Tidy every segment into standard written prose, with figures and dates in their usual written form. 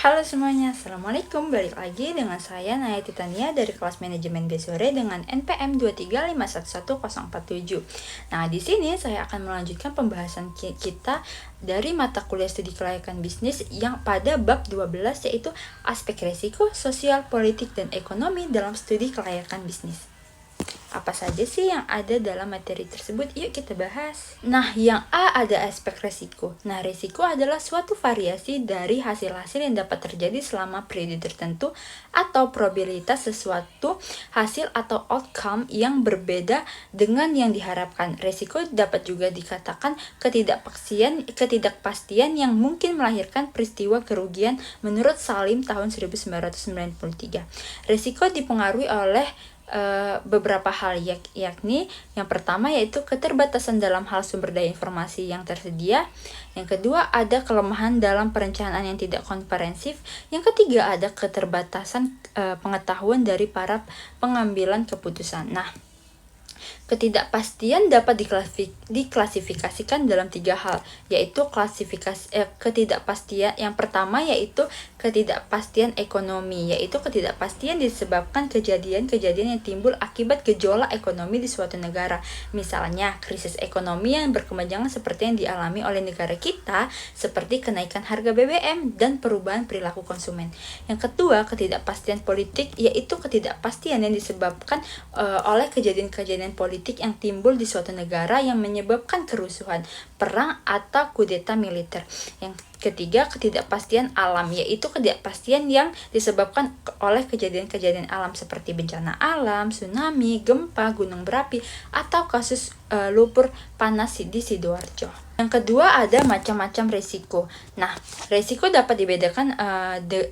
Halo semuanya, Assalamualaikum. Balik lagi dengan saya Naya Titania dari kelas manajemen B sore dengan NPM 235111047. Nah, di sini saya akan melanjutkan pembahasan kita dari mata kuliah studi kelayakan bisnis yang pada bab 12, yaitu aspek resiko, sosial, politik, dan ekonomi dalam studi kelayakan bisnis. Apa saja sih yang ada dalam materi tersebut? Yuk kita bahas. Nah, yang A ada aspek resiko. Nah, resiko adalah suatu variasi dari hasil-hasil yang dapat terjadi selama periode tertentu atau probabilitas sesuatu hasil atau outcome yang berbeda dengan yang diharapkan. Resiko dapat juga dikatakan ketidakpastian yang mungkin melahirkan peristiwa kerugian menurut Salim tahun 1993. Resiko dipengaruhi oleh beberapa hal, yakni yang pertama yaitu keterbatasan dalam hal sumber daya informasi yang tersedia, yang kedua ada kelemahan dalam perencanaan yang tidak komprehensif, yang ketiga ada keterbatasan pengetahuan dari para pengambilan keputusan. Nah, ketidakpastian dapat diklasifikasikan dalam 3 hal, yaitu ketidakpastian yang pertama yaitu ketidakpastian ekonomi, yaitu ketidakpastian disebabkan kejadian-kejadian yang timbul akibat gejolak ekonomi di suatu negara. Misalnya, krisis ekonomi yang berkepanjangan seperti yang dialami oleh negara kita, seperti kenaikan harga BBM dan perubahan perilaku konsumen. Yang kedua, ketidakpastian politik, yaitu ketidakpastian yang disebabkan oleh kejadian-kejadian politik yang timbul di suatu negara yang menyebabkan kerusuhan, perang, atau kudeta militer. Yang ketiga, ketidakpastian alam, yaitu ketidakpastian yang disebabkan oleh kejadian-kejadian alam seperti bencana alam, tsunami, gempa, gunung berapi, atau kasus lumpur panas di Sidoarjo. Yang kedua ada macam-macam resiko. Nah, resiko dapat dibedakan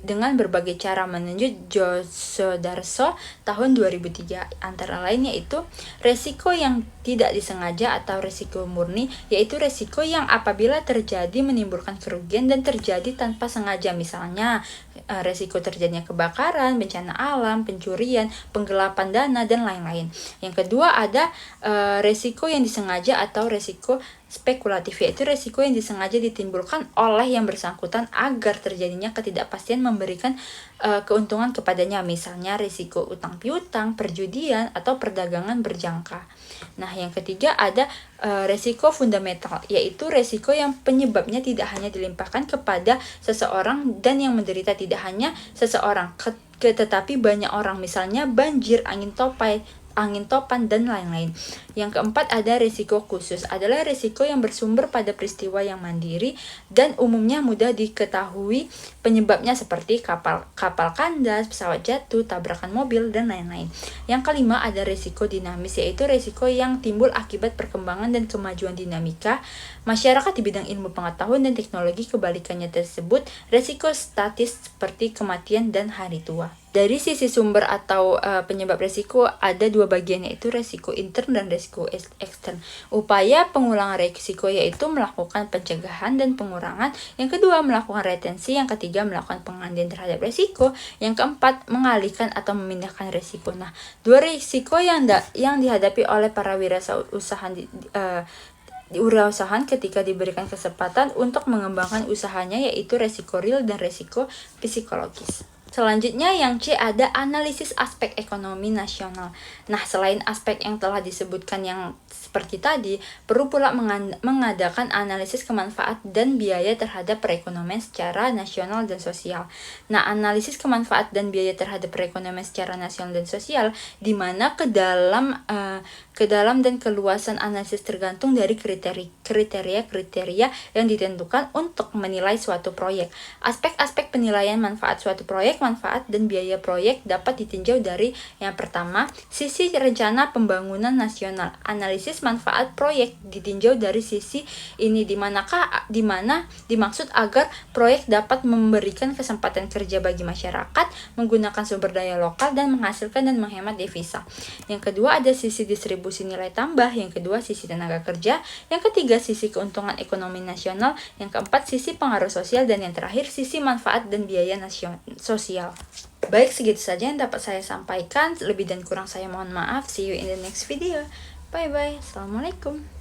dengan berbagai cara menurut Josodarso tahun 2003. Antara lain yaitu resiko yang tidak disengaja atau resiko murni, yaitu resiko yang apabila terjadi menimbulkan kerugian dan terjadi tanpa sengaja, misalnya resiko terjadinya kebakaran, bencana alam, pencurian, penggelapan dana, dan lain-lain. Yang kedua ada resiko yang disengaja atau resiko spekulatif, yaitu resiko yang disengaja ditimbulkan oleh yang bersangkutan agar terjadinya ketidakpastian memberikan keuntungan kepadanya, misalnya resiko utang piutang, perjudian, atau perdagangan berjangka. Nah, yang ketiga ada resiko fundamental, yaitu resiko yang penyebabnya tidak hanya dilimpahkan kepada seseorang dan yang menderita tidak hanya seseorang, tetapi banyak orang, misalnya banjir, angin topan, dan lain-lain. Yang keempat ada risiko khusus, adalah risiko yang bersumber pada peristiwa yang mandiri dan umumnya mudah diketahui penyebabnya seperti kapal kandas, pesawat jatuh, tabrakan mobil, dan lain-lain. Yang kelima ada risiko dinamis, yaitu risiko yang timbul akibat perkembangan dan kemajuan dinamika masyarakat di bidang ilmu pengetahuan dan teknologi. Kebalikannya tersebut risiko statis seperti kematian dan hari tua. Dari sisi sumber atau penyebab resiko ada 2 bagian, yaitu resiko intern dan resiko ekstern. Upaya pengulangan resiko yaitu melakukan pencegahan dan pengurangan, yang kedua melakukan retensi, yang ketiga melakukan pengendalian terhadap resiko, yang keempat mengalihkan atau memindahkan resiko. Nah, 2 resiko yang dihadapi oleh para wirausahaan ketika diberikan kesempatan untuk mengembangkan usahanya, yaitu resiko real dan resiko psikologis. Selanjutnya yang C ada analisis aspek ekonomi nasional. Nah, selain aspek yang telah disebutkan yang seperti tadi, perlu pula mengadakan analisis kemanfaat dan biaya terhadap perekonomian secara nasional dan sosial. Nah, analisis kemanfaat dan biaya terhadap perekonomian secara nasional dan sosial, di mana ke dalam dan keluasan analisis tergantung dari kriteria yang ditentukan untuk menilai suatu proyek. Aspek-aspek penilaian manfaat suatu proyek, manfaat dan biaya proyek dapat ditinjau dari yang pertama, sisi rencana pembangunan nasional. Analisis manfaat proyek ditinjau dari sisi ini, di mana dimaksud agar proyek dapat memberikan kesempatan kerja bagi masyarakat, menggunakan sumber daya lokal, dan menghasilkan dan menghemat devisa. Yang kedua ada sisi distribusi nilai tambah, yang kedua sisi tenaga kerja, yang ketiga sisi keuntungan ekonomi nasional, yang keempat sisi pengaruh sosial, dan yang terakhir sisi manfaat dan biaya sosial. Baik, segitu saja yang dapat saya sampaikan. Lebih dan kurang saya mohon maaf. See you in the next video. Bye bye. Assalamualaikum.